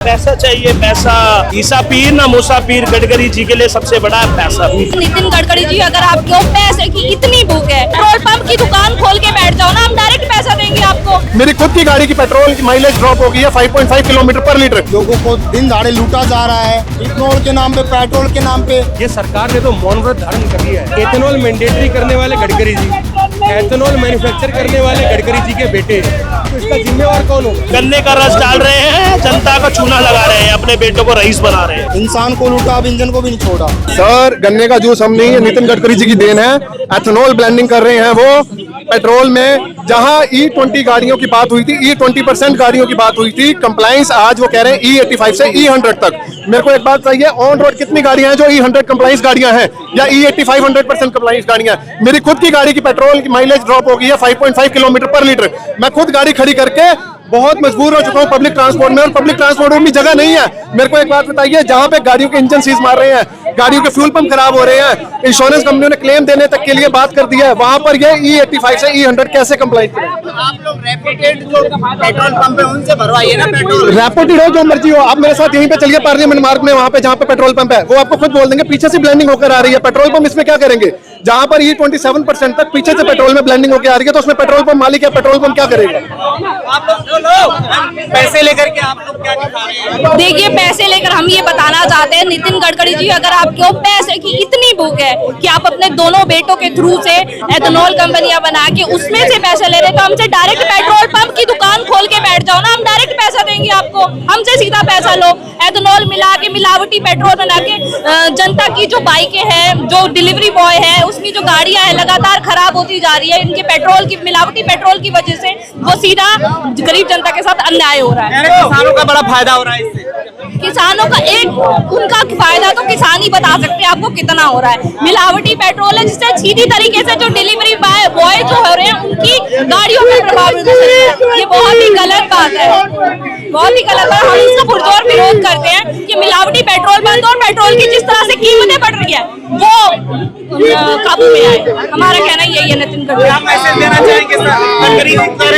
पैसा चाहिए पैसा। ईसा पीर ना मूसा पीर, गडकरी जी के लिए सबसे बड़ा पैसा। नितिन गडकरी जी, अगर आपको पैसे की इतनी भूख है, पेट्रोल पंप की दुकान खोल के बैठ जाओ ना, हम डायरेक्ट पैसा देंगे आपको। मेरी खुद की गाड़ी की पेट्रोल की माइलेज ड्रॉप हो गई है 5.5 किलोमीटर पर लीटर। लोगों को दिन दहाड़े लूटा जा रहा है इथेनॉल के नाम पे, पेट्रोल के नाम पे। ये सरकार ने तो मौन व्रत धारण कर लिया है। एथेनॉल मैंडेटरी करने वाले गडकरी जी, एथेनॉल मैन्युफैक्चर करने वाले गडकरी जी के बेटे, तो इसका जिम्मेवार कौन होगा? गन्ने का रस डाल रहे हैं, जनता का चूना लगा रहे हैं, अपने बेटों को रईस बना रहे हैं। इंसान को लूटा, अब इंजन को भी नहीं छोड़ा। सर, गन्ने का जूस हम नहीं, नितिन गडकरी जी की देन है। एथेनॉल ब्लेंडिंग कर रहे हैं वो पेट्रोल में। जहां E20 गाड़ियों की बात हुई थी, E20% गाड़ियों की बात हुई थी, कंप्लाइंस आज वो कह रहे हैं E85 से E100 तक। मेरे को एक बात चाहिए, ऑन रोड कितनी गाड़ियां हैं जो E100 कंप्लाइंस गाड़ियां हैं या E85 100% कंप्लाइंस गाड़ियां हैं? मेरी खुद की गाड़ी की पेट्रोल की माइलेज ड्रॉप हो गई है 5.5 किलोमीटर पर लीटर। मैं खुद गाड़ी खड़ी करके बहुत मजबूर हो चुका हूँ पब्लिक ट्रांसपोर्ट में, और पब्लिक ट्रांसपोर्ट में भी जगह नहीं है। मेरे को एक बात बताइए, जहाँ पे गाड़ियों के इंजन सीज मार रहे हैं, गाड़ियों के फ्यूल पंप खराब हो रहे हैं, इंश्योरेंस कंपनियों ने क्लेम देने तक के लिए बात कर दिया है, वहां पर ये E85 से E100 कैसे कंप्लाइंट करें? आप लोग रेपुटेड जो पेट्रोल पंप है उनसे भरवाइए ना पेट्रोल। रेपुटेड हो, जो मर्जी हो, आप मेरे साथ यहीं पे चलिए पार्लियामेंट मार्ग में, वहां पे जहाँ पे पेट्रोल पंप है, वो आपको खुद बोल देंगे पीछे से ब्लेंडिंग होकर आ रही है। पेट्रोल पंप इसमें क्या करेंगे? जहाँ पर E27% तक पीछे से पेट्रोल में ब्लेंडिंग होकर आ रही है, तो उसमें पेट्रोल पंप मालिक या पेट्रोल पंप क्या करेगा? आप लोग पैसे लेकर के आप लोग क्या दिखा रहे हैं? देखिए, पैसे लेकर हम ये बताना चाहते हैं, नितिन गडकरी जी, अगर आपको पैसे की इतनी भूख है कि आप अपने दोनों बेटों के थ्रू से एथेनॉल कंपनियां बना के उसमें से पैसे ले रहे, तो हमसे डायरेक्ट पेट्रोल पंप की दुकान खोल के बैठ जाओ ना, हम डायरेक्ट पैसा देंगे आपको। हमसे सीधा पैसा लो। एथेनॉल मिला के मिलावटी पेट्रोल बना के जनता की जो बाइकें हैं, जो डिलीवरी बॉय है, उसकी जो गाड़ियां हैं लगातार खराब होती जा रही है। इनके पेट्रोल की, मिलावटी पेट्रोल की वजह से वो सीधा गरीब जनता के साथ अन्याय हो रहा है। किसानों का बड़ा फायदा हो रहा है इससे। किसानों का उनका फायदा तो किसान ही बता सकते हैं आपको कितना हो रहा है। मिलावटी पेट्रोल है, जिससे सीधी तरीके से जो डिलीवरी बॉय जो हो रहे हैं उनकी गाड़ियों पर प्रभावित हो रहा है। ये बहुत ही गलत बात है, बहुत ही गलत बात। हम इसका पुरजोर विरोध करते हैं कि मिलावटी पेट्रोल बंद और पेट्रोल की जिस तरह से कीमतें बढ़ रही है वो काबू में आए। हमारा कहना यही है। नितिन गडकरी, आप मैसेज देना चाहेंगे गडकरी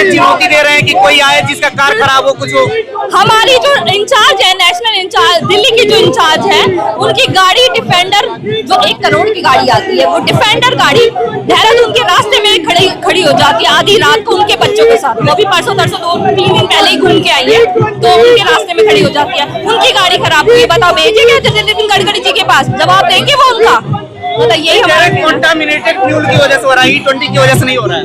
चुनौती दे रहे हैं कि कोई आए जिसका कार खराब हो, कुछ हो? हमारी जो इंचार्ज है, नेशनल इंचार्ज, दिल्ली की जो इंचार्ज है, उनकी गाड़ी डिफेंडर, जो 1 करोड़ की गाड़ी आती है, वो डिफेंडर गाड़ी देहरादून के रास्ते में खड़ी हो जाती है आधी रात को उनके बच्चों के साथ। वो भी परसों 2-3 दिन पहले ही घूम के आई है, तो उनके रास्ते में खड़ी हो जाती है। उनकी गाड़ी खराब हुई, बताओ भेजेंगे नितिन गडकरी जी के पास? जवाब देंगे वो उनका? तो यही हमारा कंटामिनेटेड फ्यूल की वजह से हो रहा है, E20 की वजह से नहीं हो रहा है।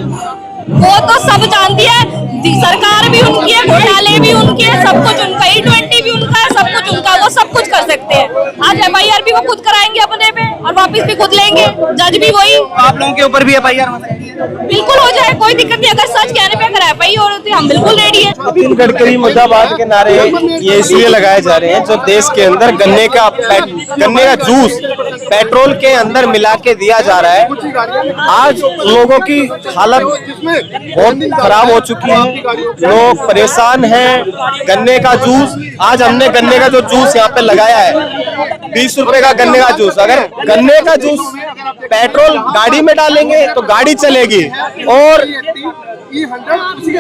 वो तो सब जानती है, सरकार भी उनकी है, घोटाले भी उनके हैं, सब कुछ उनका, E20 भी उनका है, सब कुछ उनका, वो सब कुछ कर सकते हैं। आज FIR भी वो खुद कराएंगे अपने पे और वापस भी खुद लेंगे, जज भी वही। आप लोगों के ऊपर भी FIR हो सकती है? बिल्कुल हो जाए, कोई दिक्कत नहीं। अगर सच कहने पे अगर FIR हो रही है, हम बिल्कुल रेडी है। नितिन गडकरी मुर्दाबाद के नारे ये इसलिए लगाए जा रहे हैं, जो देश के अंदर गन्ने का जूस पेट्रोल के अंदर मिला के दिया जा रहा है। आज लोगों की हालत बहुत खराब हो चुकी है, लोग परेशान हैं। गन्ने का जूस, आज हमने गन्ने का जो जूस यहाँ पे लगाया है 20 रुपए का गन्ने का जूस, अगर गन्ने का जूस पेट्रोल गाड़ी में डालेंगे तो गाड़ी चलेगी, और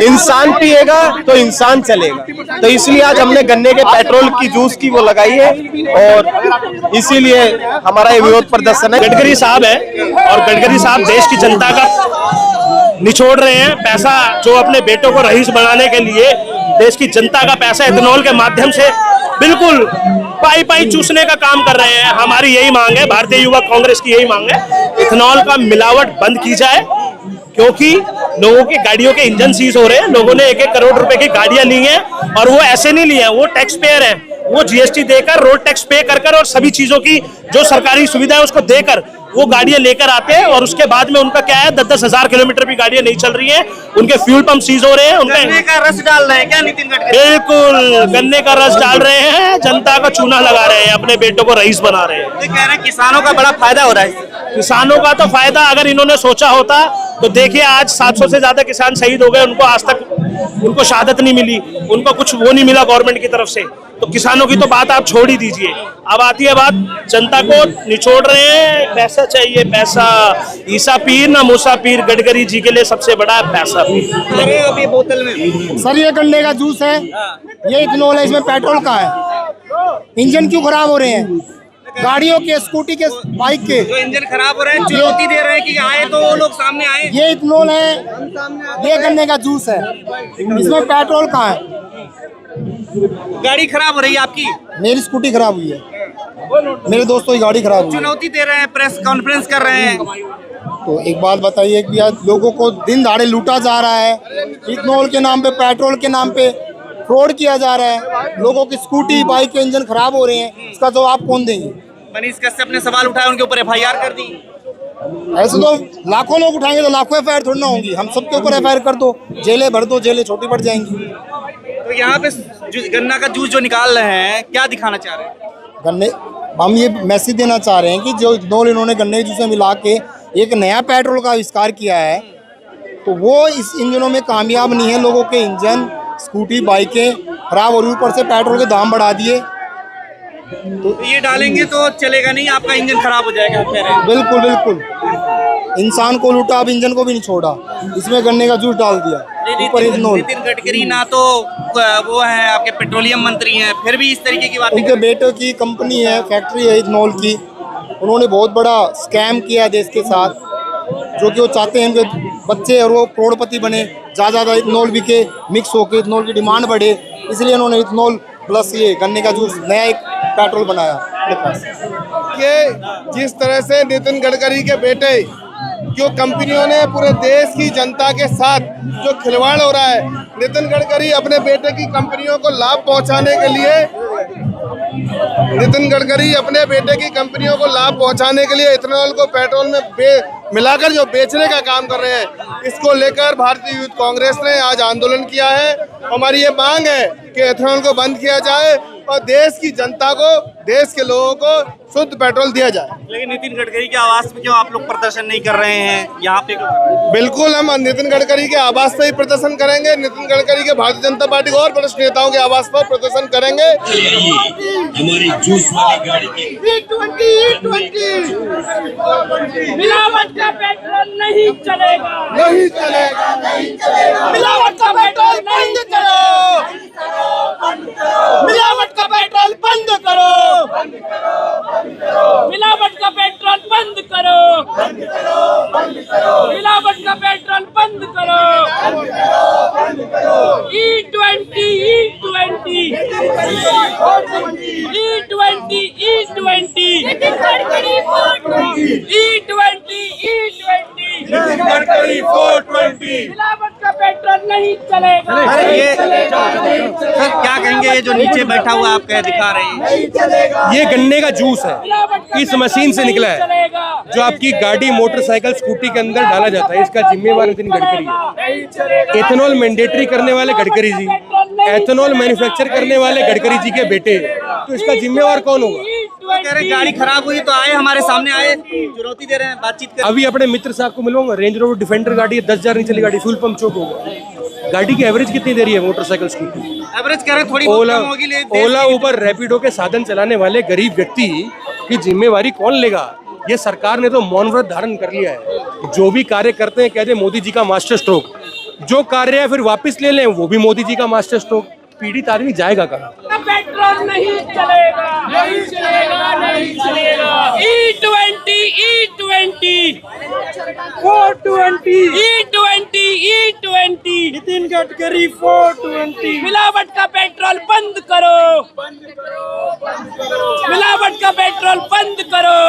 इंसान पिएगा तो इंसान चलेगा। तो इसलिए आज हमने गन्ने के पेट्रोल की जूस की वो लगाई है, और इसीलिए हमारा ये विरोध प्रदर्शन है। गडकरी साहब है, और गडकरी साहब देश की जनता का निचोड़ रहे हैं पैसा, जो अपने बेटों को रईस बनाने के लिए देश की जनता का पैसा एथेनॉल के माध्यम से बिल्कुल पाई चूसने का काम कर रहे हैं। हमारी यही मांग है, भारतीय युवा कांग्रेस की यही मांग है, इथेनॉल का मिलावट बंद की जाए, क्योंकि लोगों की गाड़ियों के इंजन सीज हो रहे हैं। लोगों ने 1-1 करोड़ रुपए की गाड़ियां ली हैं, और वो ऐसे नहीं ली हैं, वो टैक्स पेयर हैं। वो GST देकर, रोड टैक्स पे कर और सभी चीजों की जो सरकारी सुविधा है उसको देकर वो गाड़ियां लेकर आते हैं, और उसके बाद में उनका क्या है, 10-10 हजार किलोमीटर भी गाड़ियां नहीं चल रही हैं, उनके फ्यूल पंप सीज हो रहे हैं। गन्ने का रस डाल रहे हैं क्या नितिन गडकरी? बिल्कुल गन्ने का रस डाल रहे हैं, जनता का चूना लगा रहे हैं, अपने बेटों को रईस बना रहे हैं। कह रहे हैं किसानों का बड़ा फायदा हो रहा है। किसानों का तो फायदा अगर इन्होंने सोचा होता तो देखिए, आज 700 से ज्यादा किसान शहीद हो गए, उनको आज तक उनको शहादत नहीं मिली, उनको कुछ वो नहीं मिला गवर्नमेंट की तरफ से। तो किसानों की तो बात आप छोड़ ही दीजिए। अब आती है बात, जनता को निचोड़ रहे हैं, पैसा चाहिए पैसा। ईसा पीर ना मूसा पीर, गडकरी जी के लिए सबसे बड़ा पैसा पीर। अरे अभी बोतल में सर ये गन्ने का जूस है, ये इथेनॉल है, इसमें पेट्रोल का है। इंजन क्यों खराब हो रहे हैं गाड़ियों के, स्कूटी के, बाइक के? जो इंजन खराब हो रहे हैं चुनौती दे रहे हैं कि आए तो वो लोग सामने आए। ये इथेनॉल है, ये गन्ने का जूस है, इसमें पेट्रोल का है। गाड़ी खराब हो रही है आपकी, मेरी स्कूटी खराब हुई है, मेरे दोस्तों की गाड़ी खराब हुई है। चुनौती दे रहे हैं, प्रेस कॉन्फ्रेंस कर रहे हैं। तो एक बात बताइए कि यार लोगों को दिन दहाड़े लूटा जा रहा है, इथेनॉल के नाम पे, पेट्रोल के नाम पे फ्रॉड किया जा रहा है, लोगों की स्कूटी बाइक के इंजन खराब हो रहे हैं, इसका जवाब कौन देंगे? मनीष कश्यप ने सवाल उठाया, उनके ऊपर एफआईआर कर दी। ऐसे तो लाखों लोग उठाएंगे तो लाखों एफआईआर थोड़ी ना होंगी, हम सबके ऊपर एफआईआर कर दो, जेलें भर दो, जेलें छोटी पड़ जाएंगी। तो यहाँ पे गन्ना का जूस जो निकाल रहे हैं, क्या दिखाना चाह रहे हैं? गन्ने, हम ये मैसेज देना चाह रहे हैं कि जो इथेनॉल इन्होंने गन्ने के जूस में मिला के एक नया पेट्रोल का आविष्कार किया है, तो वो इस इंजनों में कामयाब नहीं है। लोगों के इंजन, स्कूटी, बाइकें खराब हो रही, ऊपर से पेट्रोल के दाम बढ़ा दिए। तो ये डालेंगे तो चलेगा नहीं, आपका इंजन खराब हो जाएगा कह रहे हैं। बिल्कुल बिल्कुल, इंसान को लूटा, अब इंजन को भी नहीं छोड़ा, इसमें गन्ने का जूस डाल दिया, ऊपर इथेनॉल। नितिन गडकरी ना तो वो है आपके पेट्रोलियम मंत्री हैं, फिर भी इस तरीके की बातें उनके बेटे की कंपनी है, फैक्ट्री है इथेनॉल की, उन्होंने बहुत बड़ा स्कैम किया है देश के साथ, जो कि वो चाहते हैं उनके बच्चे और वो करोड़पति बने, ज़्यादा इथेनॉल बिके, मिक्स होकर इथेनॉल की डिमांड बढ़े, इसलिए उन्होंने इथेनॉल प्लस ये गन्ने का जूस नया एक पेट्रोल बनाया अपने पास। कि जिस तरह से नितिन गडकरी के बेटे, जो कंपनियों ने पूरे देश की जनता के साथ जो खिलवाड़ हो रहा है, नितिन गडकरी अपने बेटे की कंपनियों को लाभ पहुंचाने के लिए इथेनॉल को पेट्रोल में मिलाकर जो बेचने का काम कर रहे हैं, इसको लेकर भारतीय यूथ कांग्रेस ने आज आंदोलन किया है। हमारी ये मांग है कि इथेनॉल को बंद किया जाए और देश की जनता को, देश के लोगों को शुद्ध पेट्रोल दिया जाए। लेकिन नितिन गडकरी के आवास पे क्यों आप लोग प्रदर्शन नहीं कर रहे हैं यहाँ पे? बिल्कुल, हम नितिन गडकरी के आवास पे ही प्रदर्शन करेंगे। नितिन गडकरी के भारतीय जनता पार्टी के और वरिष्ठ नेताओं के आवास पर प्रदर्शन करेंगे। हमारी जूस वाली गाड़ी की मिलावट का पेट्रोल नहीं चलेगा, नहीं चलेगा, नहीं चलेगा। मिलावट का पेट्रोल बंद करो, मिलावट का पेट्रोल बंद करो, मिलावट का पेट्रोल बंद करो, मिलावट का पेट्रोल बंद करो। E20 E20 E20 E20 मिलावट का पेट्रोल नहीं चलेगा। ये सर क्या कहेंगे, ये जो नीचे बैठा हुआ आप कह दिखा रहे हैं, ये गन्ने का जूस है, इस मशीन से निकला है, जो आपकी गाड़ी, मोटरसाइकिल, स्कूटी के अंदर डाला जाता है। इसका जिम्मेवार नितिन गडकरी है। एथेनॉल मैंडेटरी करने वाले गडकरी जी, एथेनॉल मैन्युफैक्चर करने वाले गडकरी जी के बेटे, तो इसका जिम्मेवार कौन होगा? कह रहे गाड़ी खराब हुई तो आए, हमारे सामने आए, चुनौती दे रहे हैं, बातचीत कर। अभी अपने मित्र साहब को मिलूंगा, रेंज रोवर डिफेंडर गाड़ी है, 10,000 नहीं चली गाड़ी, फ्यूल पंप चौक होगा। गाड़ी की एवरेज कितनी दे रही है मोटरसाइकिल, स्कूटी? एवरेज कह रहे हैं थोड़ी बहुत कम होगी, लेकिन ओला, उबर, रैपिडो के साधन चलाने वाले गरीब व्यक्ति की जिम्मेवारी कौन लेगा? ये सरकार ने तो मौन व्रत धारण कर लिया है। जो भी कार्य करते हैं कहते हैं मोदी जी का मास्टर स्ट्रोक, जो कार्य है फिर वापस ले लें, वो भी मोदी जी का मास्टर स्ट्रोक। पीड़ित आदमी जाएगा कहाँ? पेट्रोल नहीं चलेगा, नहीं चलेगा, नहीं चलेगा। E20 E20 420 E20 E20 Nitin Gadkari 420 मिलावट का पेट्रोल बंद करो, मिलावट का पेट्रोल बंद करो।